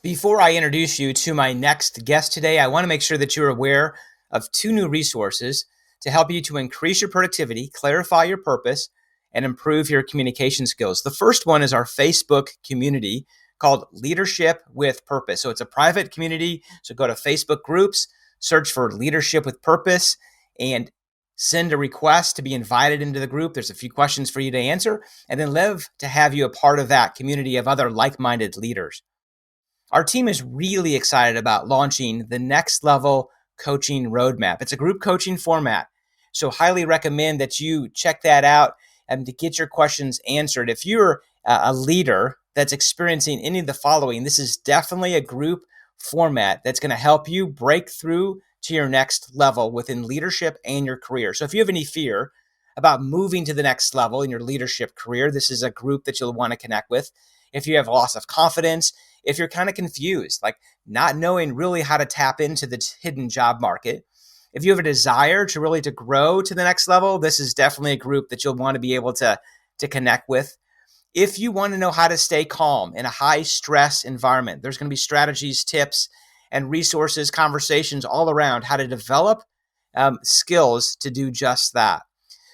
Before I introduce you to my next guest today, I want to make sure that you're aware of two new resources to help you to increase your productivity, clarify your purpose, and improve your communication skills. The first one is our Facebook community called Leadership with Purpose. So it's a private community. So go to Facebook groups, search for Leadership with Purpose, and send a request to be invited into the group. There's a few questions for you to answer, and then live to have you a part of that community of other like-minded leaders. Our team is really excited about launching the Next Level Coaching Roadmap. It's a group coaching format, so highly recommend that you check that out and to get your questions answered. If you're a leader that's experiencing any of the following, this is definitely a group format that's going to help you break through to your next level within leadership and your career. So if you have any fear about moving to the next level in your leadership career, this is a group that you'll want to connect with. If you have loss of confidence, if you're kind of confused, like not knowing really how to tap into the hidden job market, if you have a desire to really to grow to the next level, this is definitely a group that you'll want to be able to connect with. If you want to know how to stay calm in a high stress environment, there's going to be strategies, tips, and resources, conversations all around how to develop skills to do just that.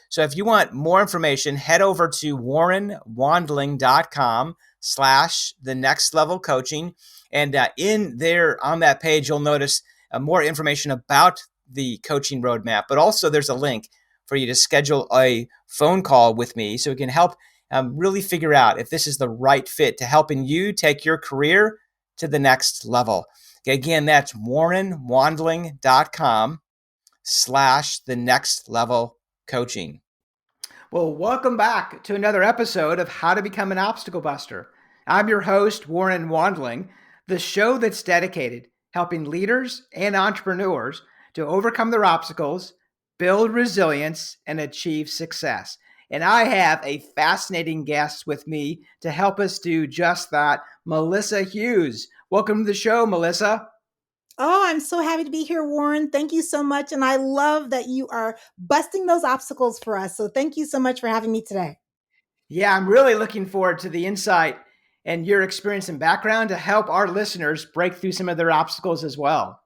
So if you want more information, head over to warrenwandling.com/the next level coaching. And in there on that page, you'll notice more information about the coaching roadmap, but also there's a link for you to schedule a phone call with me so we can help really figure out if this is the right fit to helping you take your career to the next level. Okay, again, that's warrenwandling.com/the next level coaching. Well, welcome back to another episode of How to Become an Obstacle Buster. I'm your host, Warren Wandling, the show that's dedicated helping leaders and entrepreneurs to overcome their obstacles, build resilience, and achieve success. And I have a fascinating guest with me to help us do just that, Melissa Hughes. Welcome to the show, Melissa. Oh, I'm so happy to be here, Warren. Thank you so much. And I love that you are busting those obstacles for us. So thank you so much for having me today. Yeah, I'm really looking forward to the insight and your experience and background to help our listeners break through some of their obstacles as well.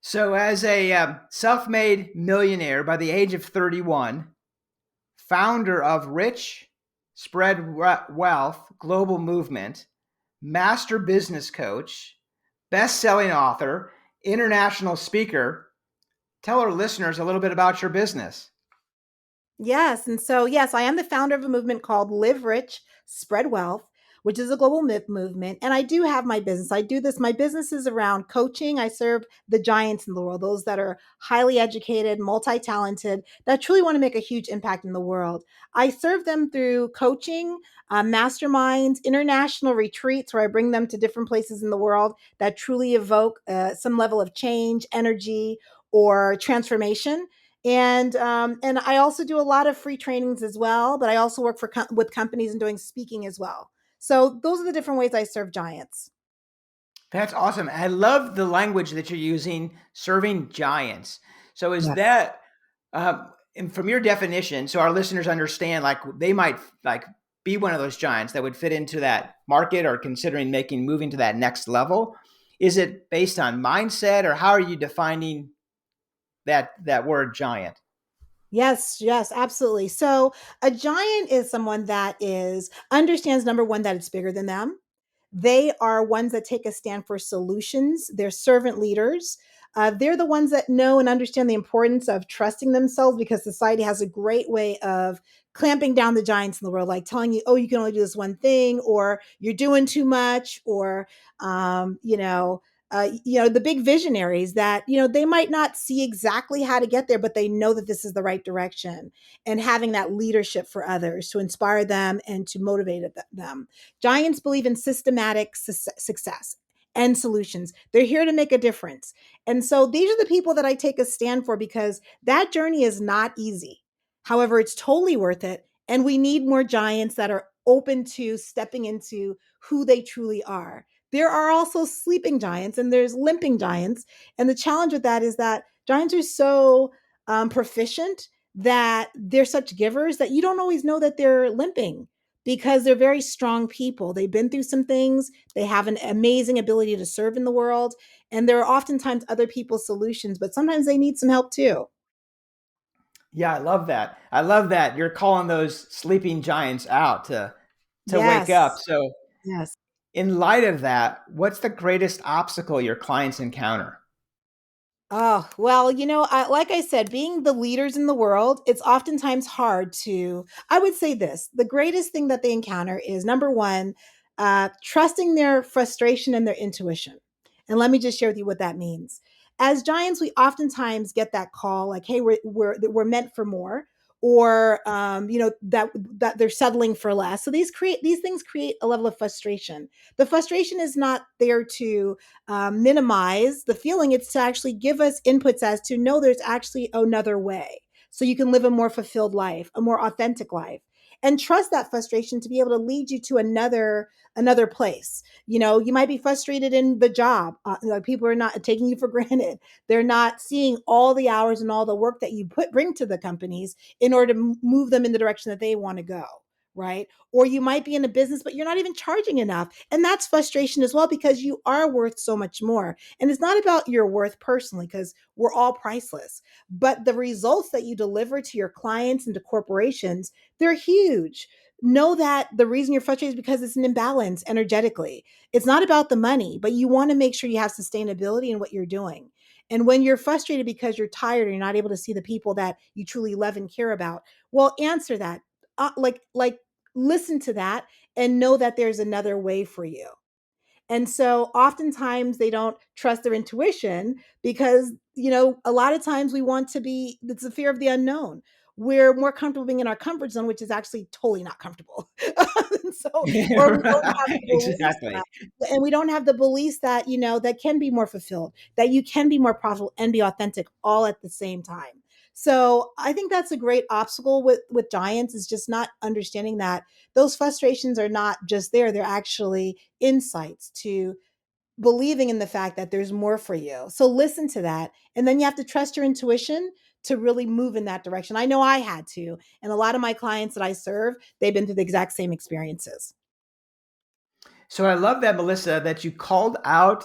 So, as a self-made millionaire by the age of 31, founder of Rich Spread Wealth Global Movement, master business coach, best-selling author, international speaker, tell our listeners a little bit about your business. Yes. And so, yes, I am the founder of a movement called Live Rich, Spread Wealth, which is a global movement. And I do have my business. I do this. My business is around coaching. I serve the giants in the world, those that are highly educated, multi-talented, that truly want to make a huge impact in the world. I serve them through coaching, masterminds, international retreats where I bring them to different places in the world that truly evoke some level of change, energy, or transformation. And I also do a lot of free trainings as well, but I also work with companies and doing speaking as well. So those are the different ways I serve giants. That's awesome. I love the language that you're using, serving giants. So is Yes. that, and from your definition, so our listeners understand, like they might like be one of those giants that would fit into that market or considering moving to that next level. Is it based on mindset, or how are you defining that word giant? Yes, yes, absolutely. So a giant is someone that is understands number one that it's bigger than them. They are ones that take a stand for solutions. They're servant leaders. They're the ones that know and understand the importance of trusting themselves because society has a great way of clamping down the giants in the world, like telling you, oh, you can only do this one thing, or you're doing too much, or, um, you know, the big visionaries that, they might not see exactly how to get there, but they know that this is the right direction, and having that leadership for others to inspire them and to motivate them. Giants believe in systematic success and solutions. They're here to make a difference. And so these are the people that I take a stand for because that journey is not easy. However, it's totally worth it. And we need more giants that are open to stepping into who they truly are. There are also sleeping giants and there's limping giants. And the challenge with that is that giants are so proficient that they're such givers that you don't always know that they're limping. because they're very strong people. They've been through some things, they have an amazing ability to serve in the world, and there are oftentimes other people's solutions, but sometimes they need some help too. Yeah, I love that. I love that you're calling those sleeping giants out to wake up. Yes. So, Yes. in light of that, what's the greatest obstacle your clients encounter? Oh, well, like I said, being the leaders in the world, it's oftentimes hard to, I would say this, the greatest thing that they encounter is number one, trusting their frustration and their intuition. And let me just share with you what that means. As giants, we oftentimes get that call like, hey, we're meant for more, or that they're settling for less. So these things create a level of frustration. The frustration is not there to minimize the feeling. It's to actually give us inputs as to know there's actually another way. So you can live a more fulfilled life, a more authentic life, and trust that frustration to be able to lead you to another place. You might be frustrated in the job. Like people are not taking you for granted. They're not seeing all the hours and all the work that you bring to the companies in order to move them in the direction that they want to go. Right. Or you might be in a business, but you're not even charging enough. And that's frustration as well, because you are worth so much more. And it's not about your worth personally, because we're all priceless, but the results that you deliver to your clients and to corporations, they're huge. Know that the reason you're frustrated is because it's an imbalance energetically. It's not about the money, but you want to make sure you have sustainability in what you're doing. And when you're frustrated because you're tired and you're not able to see the people that you truly love and care about, well, answer that. Like listen to that and know that there's another way for you. And so oftentimes they don't trust their intuition because, a lot of times we want to be, it's the fear of the unknown. We're more comfortable being in our comfort zone, which is actually totally not comfortable. And so, or we don't have Right, the beliefs exactly. and we don't have the beliefs that, that can be more fulfilled, that you can be more profitable and be authentic all at the same time. So I think that's a great obstacle with giants, is just not understanding that those frustrations are not just there. They're actually insights to believing in the fact that there's more for you. So listen to that. And then you have to trust your intuition to really move in that direction. I know I had to. And a lot of my clients that I serve, they've been through the exact same experiences. So I love that, Melissa, that you called out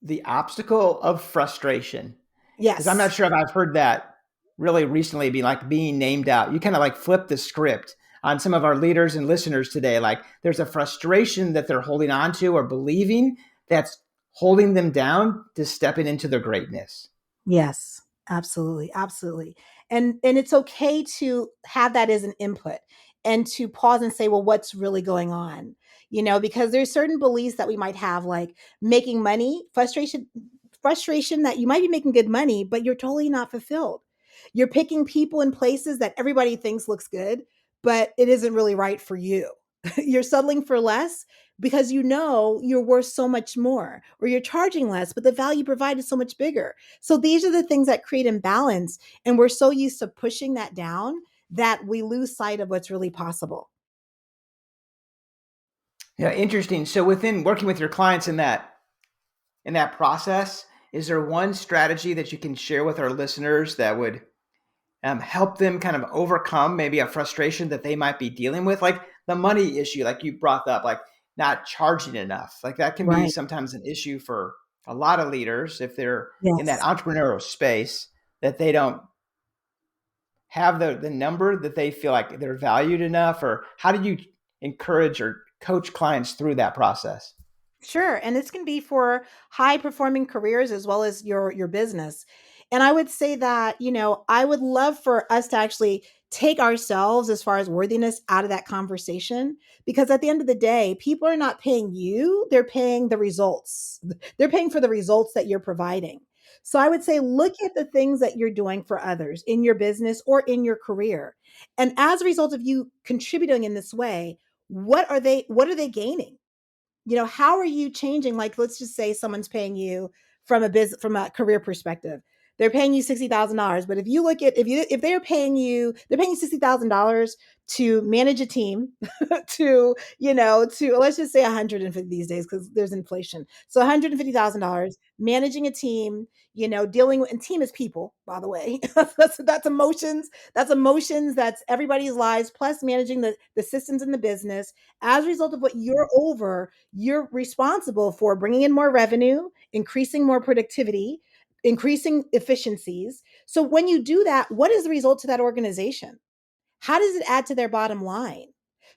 the obstacle of frustration. Because I'm not Yes. sure if I've heard that really recently being named out. You kind of like flip the script on some of our leaders and listeners today. Like there's a frustration that they're holding on to or believing that's holding them down to stepping into their greatness. Yes, absolutely, absolutely. And it's okay to have that as an input and to pause and say, well, what's really going on? Because there's certain beliefs that we might have, like making money, frustration that you might be making good money, but you're totally not fulfilled. You're picking people in places that everybody thinks looks good, but it isn't really right for you. You're settling for less because you're worth so much more, or you're charging less, but the value provided is so much bigger. So these are the things that create imbalance. And we're so used to pushing that down that we lose sight of what's really possible. Yeah, interesting. So within working with your clients in that process, is there one strategy that you can share with our listeners that would help them kind of overcome maybe a frustration that they might be dealing with, like the money issue, like you brought up, like not charging enough. Like that can be Right. sometimes an issue for a lot of leaders if they're in that Yes. entrepreneurial space that they don't have the number that they feel like they're valued enough. Or how do you encourage or coach clients through that process? Sure, and this can be for high performing careers as well as your business. And I would say that, I would love for us to actually take ourselves as far as worthiness out of that conversation, because at the end of the day, people are not paying you, they're paying the results. They're paying for the results that you're providing. So I would say look at the things that you're doing for others in your business or in your career. And as a result of you contributing in this way, what are they gaining? How are you changing? Like, let's just say someone's paying you from a career perspective. They're paying you $60,000. But if you look at if they're paying you $60,000 to manage a team, to let's just say 150 these days because there's inflation. So $150,000 managing a team, dealing with, and team is people, by the way. That's emotions. That's emotions. That's everybody's lives, plus managing the systems in the business. As a result of what you're over, you're responsible for bringing in more revenue, increasing more productivity, increasing efficiencies. So when you do that, what is the result to that organization? How does it add to their bottom line?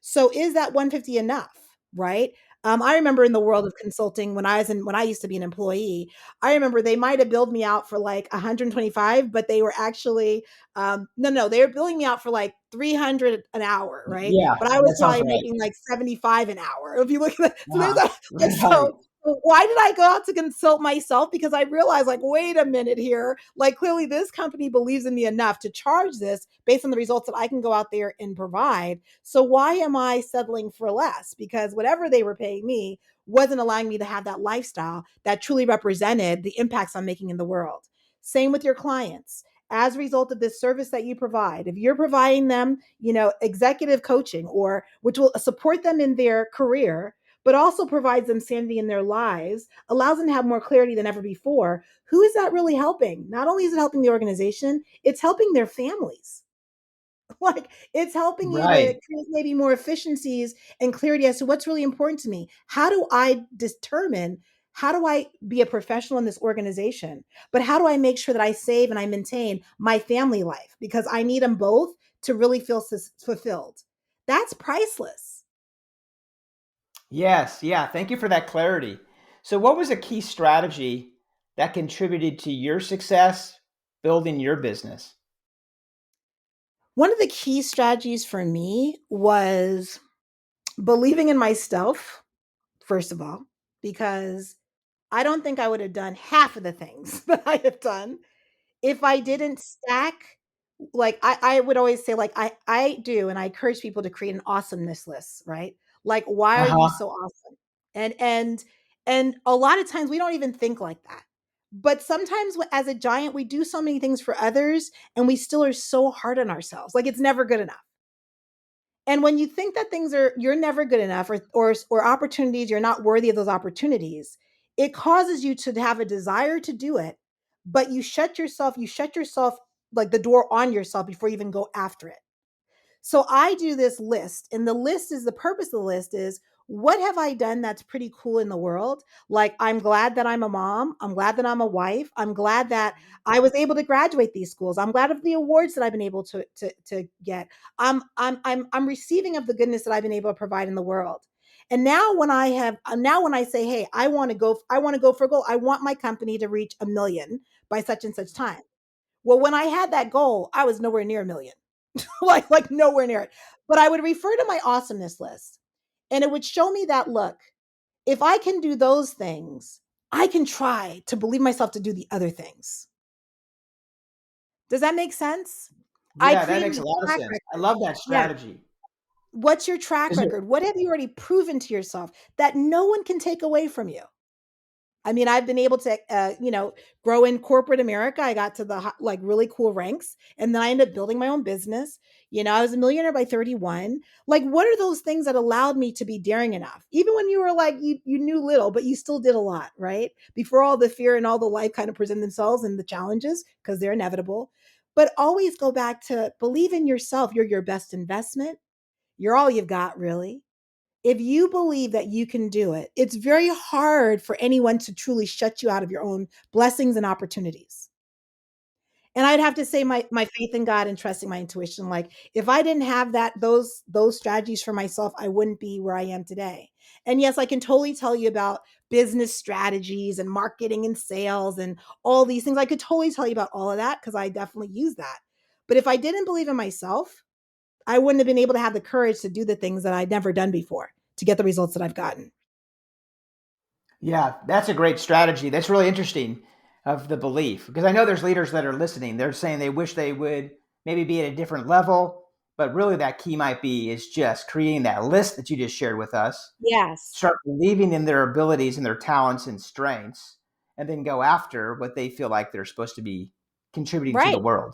So is that 150 enough? Right. I remember in the world of consulting when I used to be an employee, I remember they might have billed me out for like 125, but they were actually no, they were billing me out for like 300 an hour, right? Yeah, But I was that sounds probably right. making like 75 an hour. If you look at that, so there's Uh-huh. a like Right. so why did I go out to consult myself? Because I realized, like, wait a minute here. Like, clearly, this company believes in me enough to charge this based on the results that I can go out there and provide. So, why am I settling for less? Because whatever they were paying me wasn't allowing me to have that lifestyle that truly represented the impacts I'm making in the world. Same with your clients. As a result of this service that you provide, if you're providing them, executive coaching or which will support them in their career, but also provides them sanity in their lives, allows them to have more clarity than ever before. Who is that really helping? Not only is it helping the organization, it's helping their families. Like it's helping you to Right. create maybe more efficiencies and clarity as to what's really important to me. How do I determine? How do I be a professional in this organization? But how do I make sure that I save and I maintain my family life? Because I need them both to really feel fulfilled. That's priceless. Yes. Yeah. Thank you for that clarity. So, what was a key strategy that contributed to your success building your business? One of the key strategies for me was believing in myself, first of all, because I don't think I would have done half of the things that I have done if I didn't stack. Like I would always say, like I do, and I encourage people to create an awesomeness list, right? Like, why Uh are you huh. so awesome? And and and a lot of times we don't even think like that. But sometimes as a giant, we do so many things for others and we still are so hard on ourselves. Like it's never good enough. And when you think that things are you're never good enough or opportunities you're not worthy of those opportunities, it causes you to have a desire to do it, but you shut yourself like the door on yourself before you even go after it. So I do this list, and the purpose of the list is what have I done that's pretty cool in the world? Like, I'm glad that I'm a mom. I'm glad that I'm a wife. I'm glad that I was able to graduate these schools. I'm glad of the awards that I've been able to get. I'm receiving of the goodness that I've been able to provide in the world. And now when I say, hey, I want to go for a goal. I want my company to reach 1 million by such and such time. Well, when I had that goal, I was nowhere near 1 million. Like nowhere near it. But I would refer to my awesomeness list and it would show me that look, if I can do those things, I can try to believe myself to do the other things. Does that make sense? I Yeah, that created makes a a lot of track sense. I record. love that Yeah. strategy. What's your track Is there, record? What have you already proven to yourself that no one can take away from you? I mean, I've been able to, grow in corporate America. I got to the like really cool ranks, and then I ended up building my own business. I was a millionaire by 31. Like, what are those things that allowed me to be daring enough, even when you were like you knew little, but you still did a lot, right? Before all the fear and all the life kind of present themselves and the challenges because they're inevitable. But always go back to believe in yourself. You're your best investment. You're all you've got, really. If you believe that you can do it, it's very hard for anyone to truly shut you out of your own blessings and opportunities. And I'd have to say my faith in God and trusting my intuition. Like if I didn't have those strategies for myself, I wouldn't be where I am today. And yes, I can totally tell you about business strategies and marketing and sales and all these things. I could totally tell you about all of that because I definitely use that. But if I didn't believe in myself, I wouldn't have been able to have the courage to do the things that I'd never done before to get the results that I've gotten. yeah, that's a great strategy. That's really interesting of the belief because I know there's leaders that are listening. They're saying they wish they would maybe be at a different level, but really that key might be is just creating that list that you just shared with us, Yes. start believing in their abilities and their talents and strengths, and then go after what they feel like they're supposed to be contributing to the Right. world.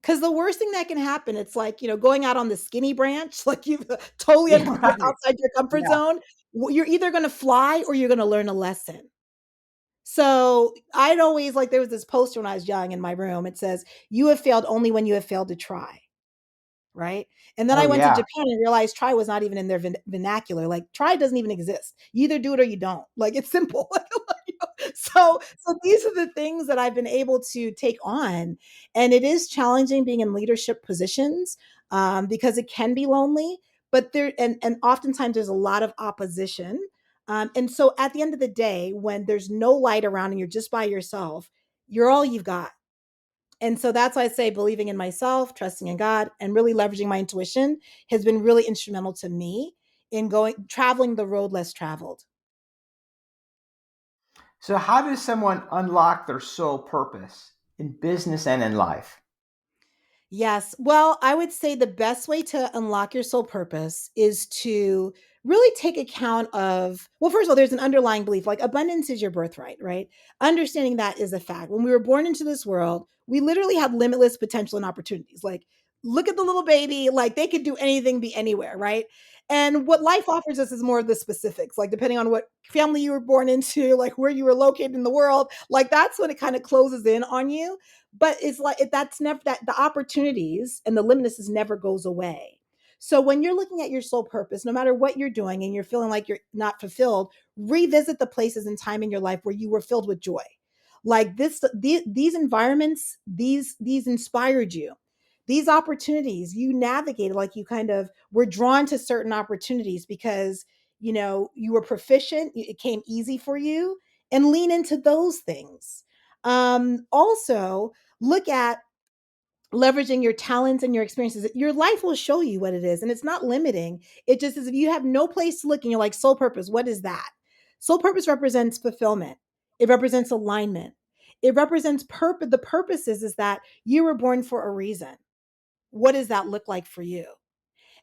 Because the worst thing that can happen, it's like, going out on the skinny branch, like you totally Yeah, right. outside your comfort Yeah. zone. You're either going to fly or you're going to learn a lesson. So I'd always like, there was this poster when I was young in my room. It says, "You have failed only when you have failed to try." Right. And then Oh I went to yeah. Japan and realized try was not even in their vernacular. Like try doesn't even exist. You either do it or you don't. Like it's simple. So these are the things that I've been able to take on. And it is challenging being in leadership positions, because it can be lonely, but and oftentimes there's a lot of opposition. And so at the end of the day, when there's no light around and you're just by yourself, you're all you've got. And so that's why I say believing in myself, trusting in God, and really leveraging my intuition has been really instrumental to me in traveling the road less traveled. So how does someone unlock their soul purpose in business and in life? Yes. Well, I would say the best way to unlock your soul purpose is to really take account of, well, first of all, there's an underlying belief like abundance is your birthright, right? Understanding that is a fact. When we were born into this world, we literally had limitless potential and opportunities. Like, look at the little baby, like they could do anything, be anywhere, right? And what life offers us is more of the specifics, like depending on what family you were born into, like where you were located in the world, like that's when it kind of closes in on you. But it's like that's never, that the opportunities and the limitlessness never goes away. So when you're looking at your soul purpose, no matter what you're doing and you're feeling like you're not fulfilled, revisit the places and time in your life where you were filled with joy. Like these environments, these inspired you. These opportunities you navigated, like you kind of were drawn to certain opportunities because you were proficient, it came easy for you, and lean into those things. Also, look at leveraging your talents and your experiences. Your life will show you what it is, and it's not limiting. It just is, if you have no place to look and you're like, soul purpose, what is that? Soul purpose represents fulfillment, it represents alignment, it represents purpose. The purpose is that you were born for a reason. What does that look like for you?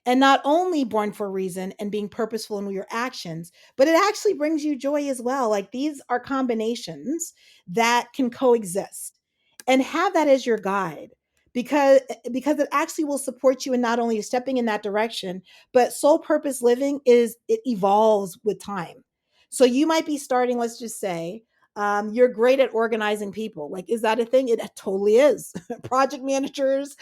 And not only born for a reason and being purposeful in your actions, but it actually brings you joy as well. Like these are combinations that can coexist, and have that as your guide, because it actually will support you in not only stepping in that direction, but soul purpose living is, it evolves with time. So you might be starting, let's just say, you're great at organizing people. Like, is that a thing? It totally is. Project managers,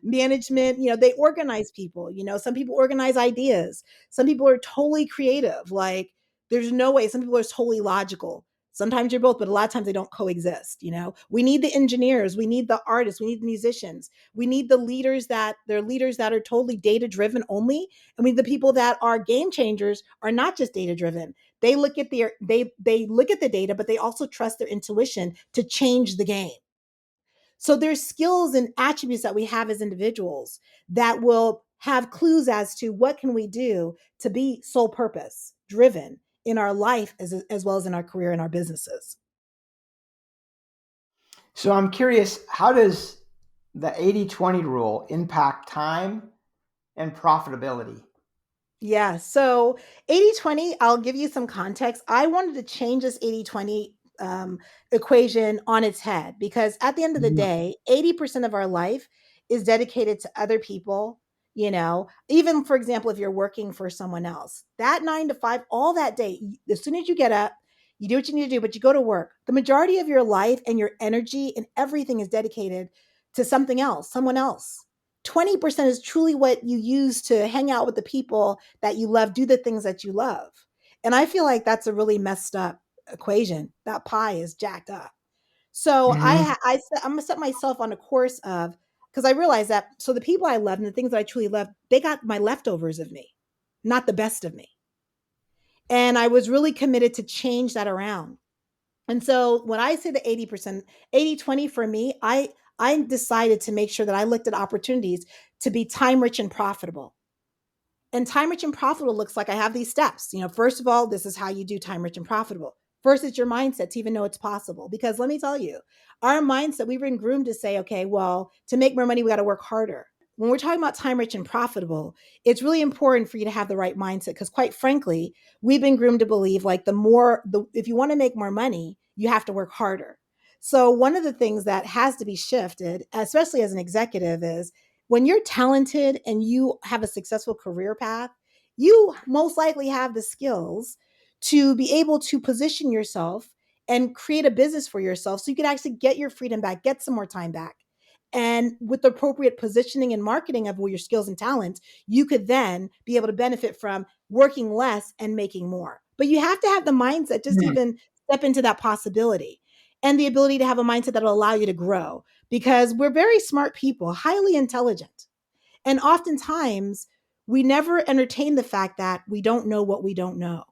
management, they organize people. Some people organize ideas. Some people are totally creative. Like, there's no way. Some people are totally logical. Sometimes you're both, but a lot of times they don't coexist. We need the engineers, we need the artists, we need the musicians, we need the leaders that they're leaders that are totally data driven only. And we need the people that are game changers, are not just data driven. They look at the data, but they also trust their intuition to change the game. So there's skills and attributes that we have as individuals that will have clues as to what can we do to be soul purpose driven in our life, as well as in our career and our businesses. So I'm curious, how does the 80-20 rule impact time and profitability? Yeah. So 80-20, I'll give you some context. I wanted to change this 80-20 equation on its head, because at the end of the Mhm. day, 80% of our life is dedicated to other people. Even for example, if you're working for someone else, that 9 to 5, all that day, as soon as you get up, you do what you need to do, but you go to work. The majority of your life and your energy and everything is dedicated to something else, someone else. 20% is truly what you use to hang out with the people that you love, do the things that you love. And I feel like that's a really messed up equation. That pie is jacked up. So Mhm. I'm gonna set myself on a course of, because I realize that, so the people I love and the things that I truly love, they got my leftovers of me, not the best of me. And I was really committed to change that around. And so when I say the 80%, 80-20 for me, I decided to make sure that I looked at opportunities to be time rich and profitable. And time rich and profitable looks like, I have these steps. First of all, this is how you do time rich and profitable. First, it's your mindset to even know it's possible. Because let me tell you, our mindset, we've been groomed to say, okay, well, to make more money, we got to work harder. When we're talking about time rich and profitable, it's really important for you to have the right mindset. Because quite frankly, we've been groomed to believe like if you want to make more money, you have to work harder. So, one of the things that has to be shifted, especially as an executive, is when you're talented and you have a successful career path, you most likely have the skills to be able to position yourself and create a business for yourself so you can actually get your freedom back, get some more time back. And with the appropriate positioning and marketing of your skills and talents, you could then be able to benefit from working less and making more. But you have to have the mindset, just Mhm. even step into that possibility and the ability to have a mindset that'll allow you to grow because we're very smart people, highly intelligent. And oftentimes we never entertain the fact that we don't know what we don't know.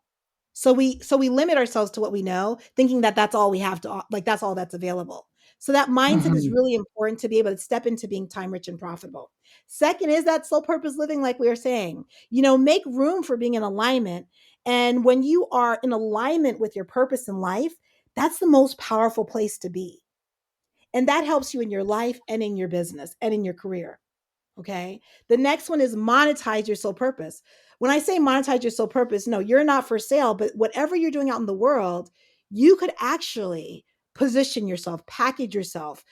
So we limit ourselves to what we know, thinking that that's all we have to like that's all that's available. So that mindset is Mhm. really important to be able to step into being time rich and profitable. Second is that slow purpose living, like we were saying. Make room for being in alignment. And when you are in alignment with your purpose in life, that's the most powerful place to be. And that helps you in your life and in your business and in your career. Okay. The next one is monetize your soul purpose. When I say monetize your soul purpose, no, you're not for sale, but whatever you're doing out in the world, you could actually position yourself, package yourself,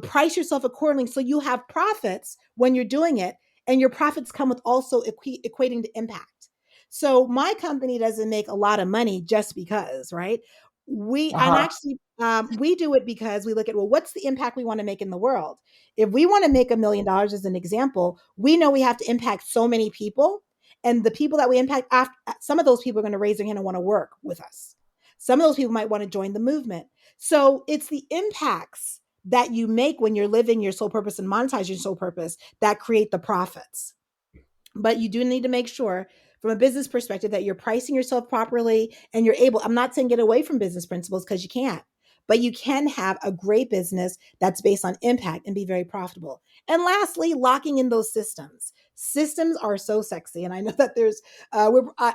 price yourself accordingly so you have profits when you're doing it. And your profits come with also equating to impact. So my company doesn't make a lot of money just because, right? Uh-huh. We do it because we look at, well, what's the impact we want to make in the world? If we want to make $1 million as an example, we know we have to impact so many people. And the people that we impact, after, some of those people are going to raise their hand and want to work with us. Some of those people might want to join the movement. So it's the impacts that you make when you're living your soul purpose and monetizing your soul purpose that create the profits. But you do need to make sure from a business perspective that you're pricing yourself properly and you're able, I'm not saying get away from business principles because you can't, but you can have a great business that's based on impact and be very profitable. And lastly, locking in those systems. Systems are so sexy. And I know that I would love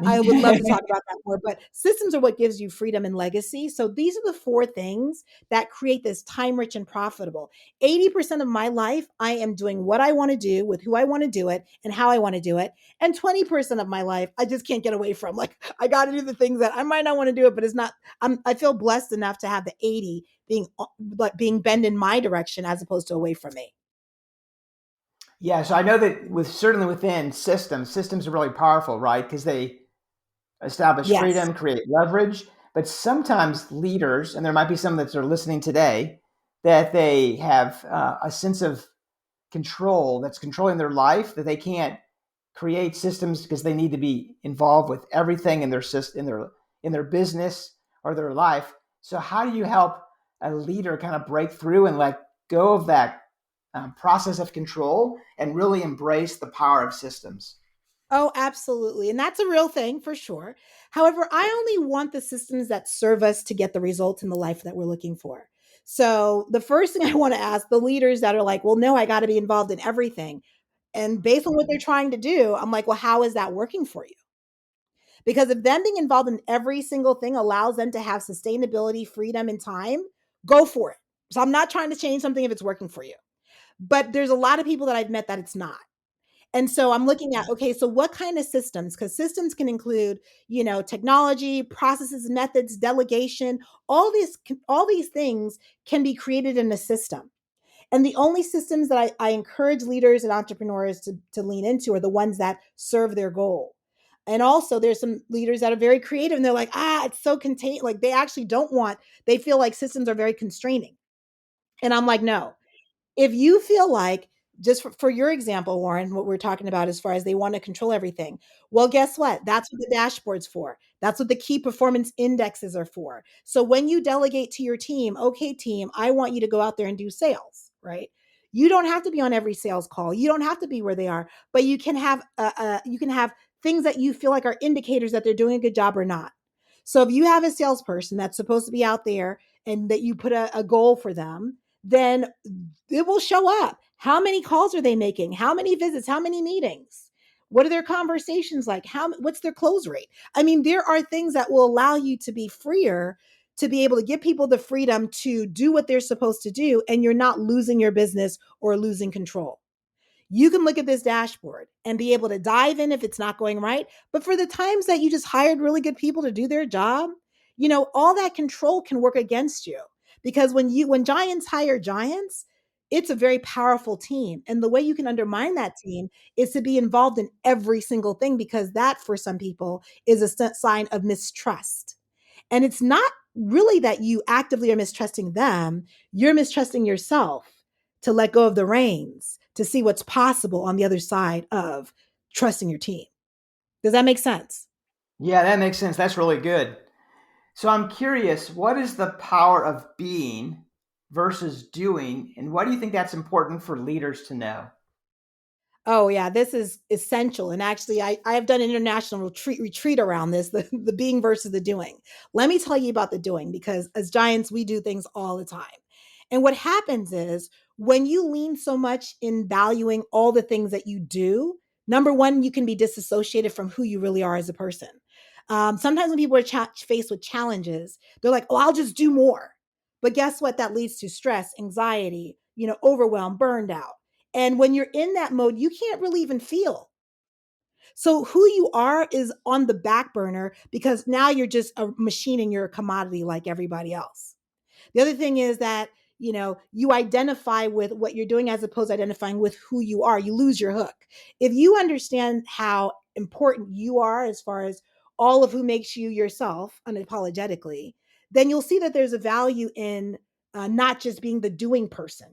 to talk about that more, but systems are what gives you freedom and legacy. So these are the four things that create this time rich and profitable. 80% of my life, I am doing what I want to do with who I want to do it and how I want to do it. And 20% of my life, I just can't get away from. Like, I got to do the things that I might not want to do it, but it's not, I feel blessed enough to have the 80 being like being bent in my direction as opposed to away from me. Yeah, so I know that with certainly within systems are really powerful, right? Because they establish Yes. freedom, create leverage. But sometimes leaders, and there might be some that are listening today, that they have a sense of control that's controlling their life, that they can't create systems because they need to be involved with everything in their system, in their business or their life. So how do you help a leader kind of break through and let go of that process of control and really embrace the power of systems? Oh, absolutely. And that's a real thing for sure. However, I only want the systems that serve us to get the results in the life that we're looking for. So, the first thing I want to ask the leaders that are like, well, no, I got to be involved in everything. And based on what they're trying to do, I'm like, well, how is that working for you? Because if them being involved in every single thing allows them to have sustainability, freedom, and time, go for it. So, I'm not trying to change something if it's working for you. But there's a lot of people that I've met that it's not. And so I'm looking at, okay, so what kind of systems? Because systems can include, technology, processes, methods, delegation, all these things can be created in a system. And the only systems that I encourage leaders and entrepreneurs to lean into are the ones that serve their goal. And also there's some leaders that are very creative and they're like, it's so contained. Like they actually they feel like systems are very constraining. And I'm like, no, if you feel like just for your example, Warren, what we're talking about as far as they want to control everything. Well, guess what? That's what the dashboard's for. That's what the key performance indexes are for. So when you delegate to your team, okay, team, I want you to go out there and do sales, right? You don't have to be on every sales call. You don't have to be where they are, but you can have things that you feel like are indicators that they're doing a good job or not. So if you have a salesperson that's supposed to be out there and that you put a goal for them, then it will show up. How many calls are they making? How many visits? How many meetings? What are their conversations like? What's their close rate? I mean, there are things that will allow you to be freer to be able to give people the freedom to do what they're supposed to do and you're not losing your business or losing control. You can look at this dashboard and be able to dive in if it's not going right. But for the times that you just hired really good people to do their job, all that control can work against you Because when giants hire giants, it's a very powerful team. And the way you can undermine that team is to be involved in every single thing, because that for some people is a sign of mistrust. And it's not really that you actively are mistrusting them, you're mistrusting yourself to let go of the reins, to see what's possible on the other side of trusting your team. Does that make sense? Yeah, that makes sense. That's really good. So I'm curious, what is the power of being versus doing, and why do you think that's important for leaders to know? Oh yeah, this is essential. And actually, I have done an international retreat around this, the being versus the doing. Let me tell you about the doing, because as giants, we do things all the time. And what happens is when you lean so much in valuing all the things that you do, number one, you can be disassociated from who you really are as a person. Sometimes when people are faced with challenges, they're like, oh, I'll just do more. But guess what? That leads to stress, anxiety, overwhelm, burned out. And when you're in that mode, you can't really even feel. So who you are is on the back burner, because now you're just a machine and you're a commodity like everybody else. The other thing is that, you identify with what you're doing as opposed to identifying with who you are. You lose your hook. If you understand how important you are as far as all of who makes you yourself unapologetically, then you'll see that there's a value in not just being the doing person.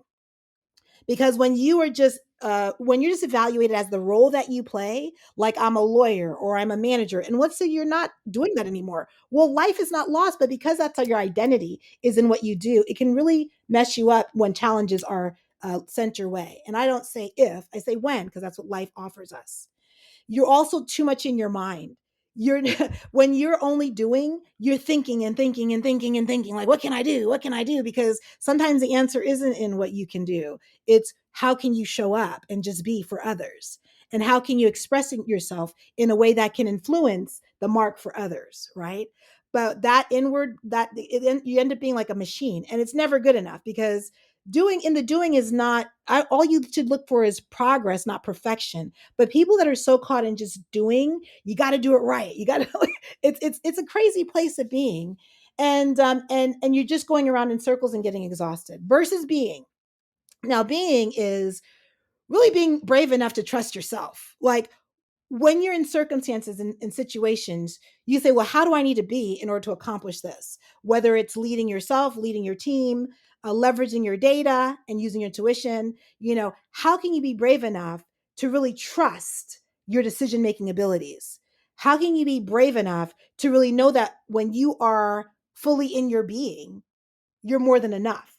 Because when you're just evaluated as the role that you play, like I'm a lawyer or I'm a manager, and let's say you're not doing that anymore, well, life is not lost. But because that's how your identity is in what you do, it can really mess you up when challenges are sent your way. And I don't say if, I say when, because that's what life offers us. You're also too much in your mind. You're When you're only doing, you're thinking and thinking and thinking and thinking, like, what can I do? What can I do? Because sometimes the answer isn't in what you can do. It's how can you show up and just be for others? And how can you express yourself in a way that can influence the mark for others, right? But that inward, you end up being like a machine, and it's never good enough, because doing is not all you should look for is progress, not perfection. But people that are so caught in just doing, you got to do it right. You got to it's a crazy place of being. And you're just going around in circles and getting exhausted, versus being. Now being is really being brave enough to trust yourself. Like, when you're in circumstances and situations, you say, well, how do I need to be in order to accomplish this? Whether it's leading yourself, leading your team, leveraging your data and using your intuition, how can you be brave enough to really trust your decision making abilities? How can you be brave enough to really know that when you are fully in your being, you're more than enough?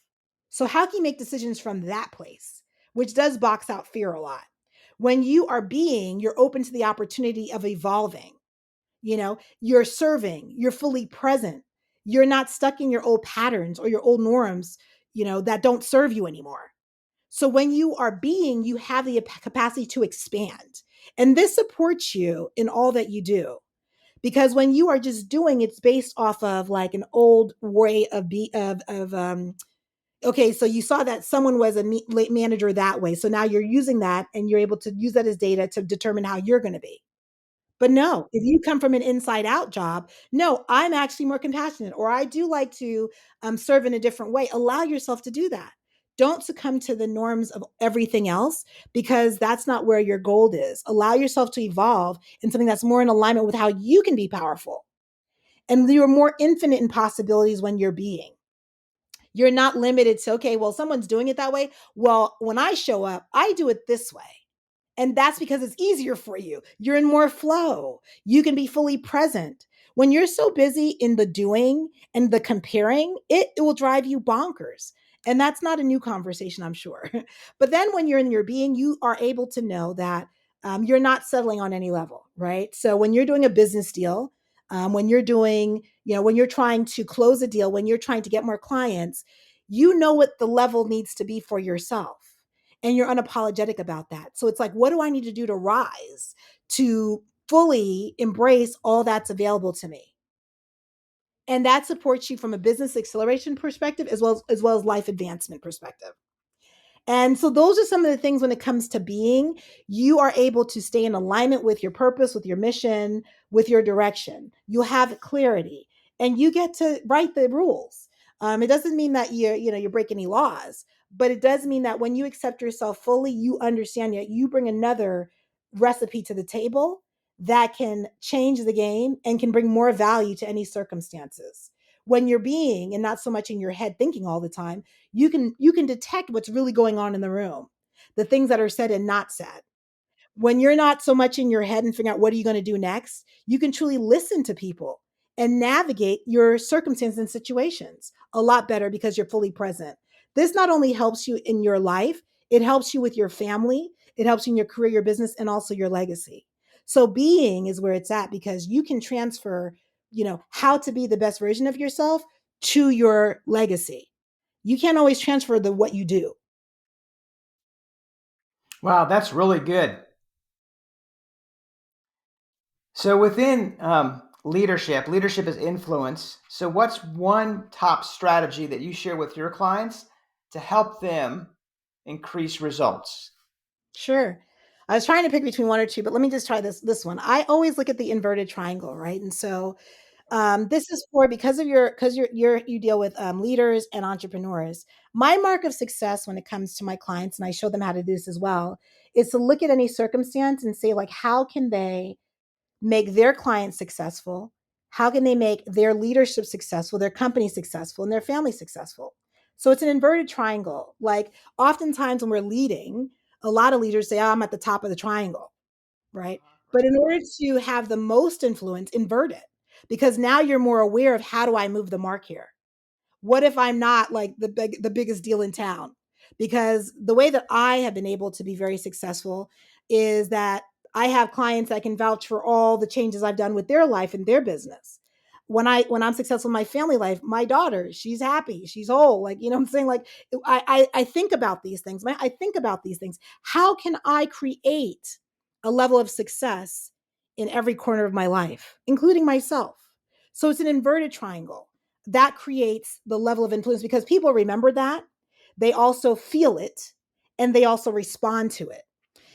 So, how can you make decisions from that place, which does box out fear a lot? When you are being, you're open to the opportunity of evolving. You're serving, you're fully present. You're not stuck in your old patterns or your old norms, that don't serve you anymore. So when you are being, you have the capacity to expand. And this supports you in all that you do. Because when you are just doing, it's based off of like an old way of okay, so you saw that someone was a manager that way. So now you're using that and you're able to use that as data to determine how you're going to be. But no, if you come from an inside out job, no, I'm actually more compassionate, or I do like to serve in a different way. Allow yourself to do that. Don't succumb to the norms of everything else, because that's not where your goal is. Allow yourself to evolve in something that's more in alignment with how you can be powerful. And you're more infinite in possibilities when you're being. You're not limited to, okay, well, someone's doing it that way. Well, when I show up, I do it this way. And that's because it's easier for you. You're in more flow. You can be fully present. When you're so busy in the doing and the comparing, it will drive you bonkers. And that's not a new conversation, I'm sure. But then when you're in your being, you are able to know that you're not settling on any level, right? So when you're doing a business deal, when you're doing, when you're trying to close a deal, when you're trying to get more clients, you know what the level needs to be for yourself, and you're unapologetic about that. So it's like, what do I need to do to rise, to fully embrace all that's available to me? And that supports you from a business acceleration perspective, as well as life advancement perspective. And so those are some of the things when it comes to being, you are able to stay in alignment with your purpose, with your mission, with your direction. You have clarity, and you get to write the rules. It doesn't mean that you break any laws, but it does mean that when you accept yourself fully, you understand that you bring another recipe to the table that can change the game and can bring more value to any circumstances. When you're being and not so much in your head thinking all the time, you can detect what's really going on in the room, the things that are said and not said. When you're not so much in your head and figuring out what are you going to do next, you can truly listen to people and navigate your circumstances and situations a lot better because you're fully present. This not only helps you in your life, it helps you with your family, it helps you in your career, your business, and also your legacy. So being is where it's at because you can transfer, how to be the best version of yourself to your legacy. You can't always transfer the what you do. Wow, that's really good. So within leadership is influence. So what's one top strategy that you share with your clients to help them increase results? Sure. I was trying to pick between one or two, but let me just try this one. I always look at the inverted triangle, right? And so this is for because of your because you deal with leaders and entrepreneurs. My mark of success when it comes to my clients, and I show them how to do this as well, is to look at any circumstance and say like, how can they make their clients successful? How can they make their leadership successful, their company successful, and their family successful? So it's an inverted triangle. Like oftentimes when we're leading, a lot of leaders say, oh, I'm at the top of the triangle, right? But in order to have the most influence, invert it because now you're more aware of how do I move the mark here? What if I'm not like the biggest deal in town? Because the way that I have been able to be very successful is that I have clients that can vouch for all the changes I've done with their life and their business. When I'm successful in my family life, my daughter, she's happy, she's whole. Like, I'm saying, like, I think about these things. I think about these things. How can I create a level of success in every corner of my life, including myself? So it's an inverted triangle that creates the level of influence because people remember that. They also feel it and they also respond to it.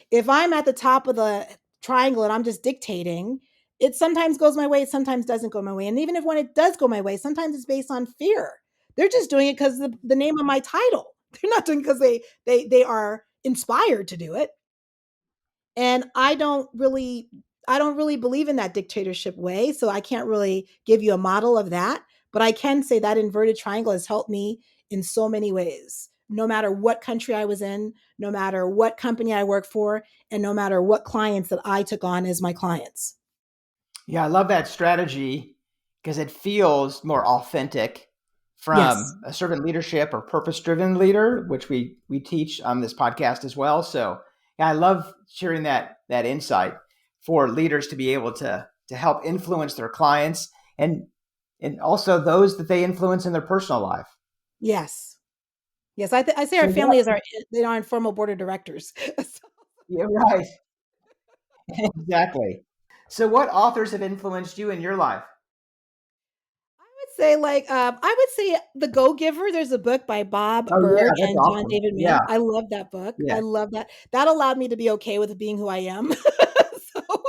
If I'm at the top of the triangle and I'm just dictating, it sometimes goes my way, it sometimes doesn't go my way. And even if when it does go my way, sometimes it's based on fear. They're just doing it because the name of my title. They're not doing it because they are inspired to do it. And I don't really believe in that dictatorship way, so I can't really give you a model of that, but I can say that inverted triangle has helped me in so many ways. No matter what country I was in, no matter what company I work for, and no matter what clients that I took on as my clients. Yeah, I love that strategy because it feels more authentic Yes. from a servant leadership or purpose-driven leader, which we teach on this podcast as well. So yeah, I love sharing that insight for leaders to be able to help influence their clients and also those that they influence in their personal life. Yes. Yes. I say So our what? family is our informal board of directors. So Yeah, right. Exactly. So what authors have influenced you in your life? say like I would say The Go Giver. There's a book by Bob Oh yeah, Berg that's and John awesome. David Yeah, Mann. I love that book. yeah. I love that. That allowed me to be okay with being who I am. So,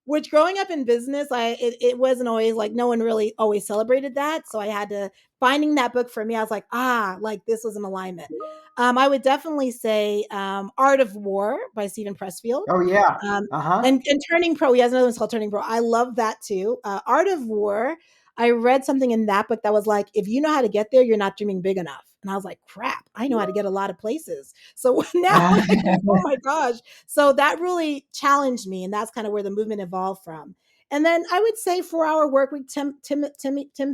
which growing up in business, it wasn't always like no one really always celebrated that. So I had to finding that book for me. I was like, like this was an alignment. I would definitely say Art of War by Stephen Pressfield. Oh yeah. Um, Uh-huh. and Turning Pro, he has another one called Turning Pro. I love that too. Art of War. I read something in that book that was like, if you know how to get there, you're not dreaming big enough. And I was like, crap, I know how to get a lot of places. So now I'm like, oh my gosh. So that really challenged me. And that's kind of where the movement evolved from. And then I would say 4 Hour Work Week, Tim Oh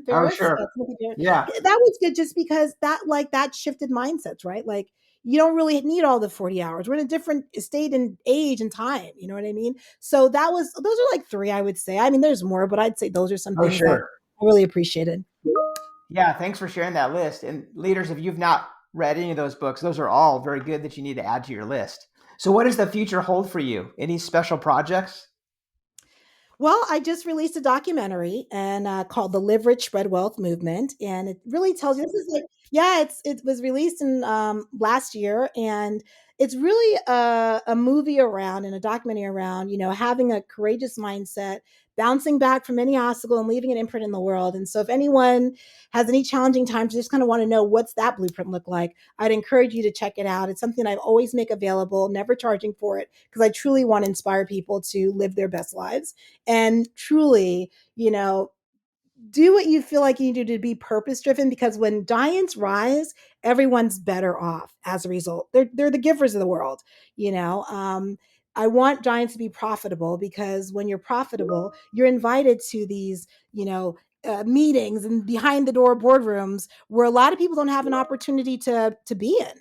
Ferriss, sure. Timothy Ferriss. Yeah. That was good just because that shifted mindsets, right? Like you don't really need all the 40 hours. We're in a different state and age and time. You know what I mean? So those are like three, I would say. I mean, there's more, but I'd say those are some Oh things that sure. I really appreciated. Yeah, thanks for sharing that list. And leaders, if you've not read any of those books, those are all very good that you need to add to your list. So what does the future hold for you? Any special projects? Well, I just released a documentary and called "The Live Rich, Spread Wealth Movement," and it really tells you this is like, yeah, it was released in last year, and it's really a movie around and a documentary around having a courageous mindset bouncing back from any obstacle and leaving an imprint in the world. And so if anyone has any challenging times, just kind of want to know what's that blueprint look like, I'd encourage you to check it out. It's something I always make available, never charging for it, because I truly want to inspire people to live their best lives and truly, do what you feel like you need to do to be purpose driven, because when giants rise, everyone's better off as a result. They're the givers of the world, you know. I want giants to be profitable, because when you're profitable, you're invited to these, meetings and behind the door boardrooms where a lot of people don't have an opportunity to be in,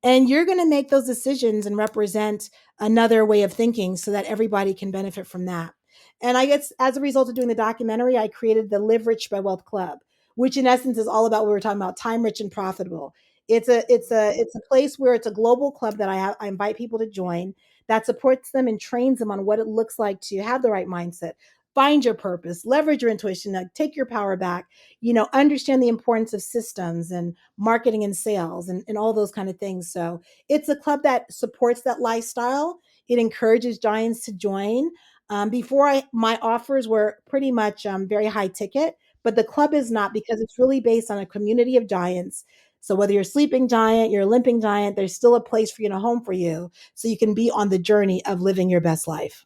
and you're going to make those decisions and represent another way of thinking so that everybody can benefit from that. And I guess as a result of doing the documentary, I created the Live Rich Spread Wealth Club, which in essence is all about what we were talking about: time rich and profitable. It's a place where it's a global club that I invite people to join, that supports them and trains them on what it looks like to have the right mindset, find your purpose, leverage your intuition, take your power back, understand the importance of systems and marketing and sales, and all those kind of things. So it's a club that supports that lifestyle. It encourages giants to join. My offers were pretty much very high ticket, but the club is not, because it's really based on a community of giants. So whether you're a sleeping giant, you're a limping giant, there's still a place for you and a home for you, so you can be on the journey of living your best life.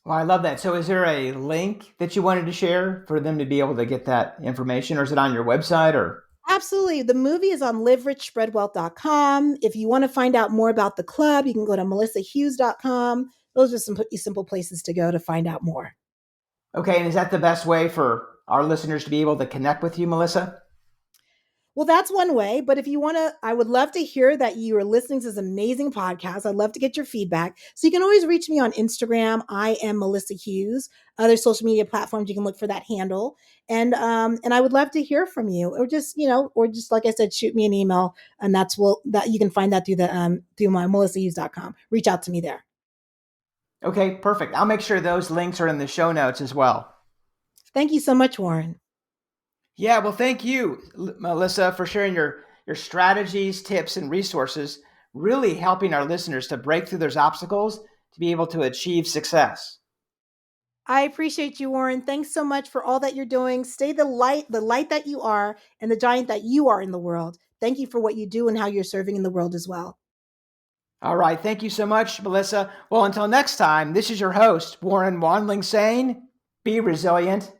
Well, I love that. So is there a link that you wanted to share for them to be able to get that information, or is it on your website or? Absolutely. The movie is on liverichspreadwealth.com. If you want to find out more about the club, you can go to melissahughes.com. Those are some pretty simple places to go to find out more. Okay, and is that the best way for our listeners to be able to connect with you, Melissa? Well, that's one way. But if you want to, I would love to hear that you are listening to this amazing podcast. I'd love to get your feedback. So you can always reach me on Instagram. I am Melissa Hughes. Other social media platforms, you can look for that handle. And I would love to hear from you, or just, or just like I said, shoot me an email, and that you can find that through my melissahughes.com. Reach out to me there. Okay, perfect. I'll make sure those links are in the show notes as well. Thank you so much, Warren. Yeah, well, thank you, Melissa, for sharing your strategies, tips, and resources, really helping our listeners to break through those obstacles to be able to achieve success. I appreciate you, Warren. Thanks so much for all that you're doing. Stay the light that you are, and the giant that you are in the world. Thank you for what you do and how you're serving in the world as well. All right, thank you so much, Melissa. Well, until next time, this is your host, Warren Wandling, saying, be resilient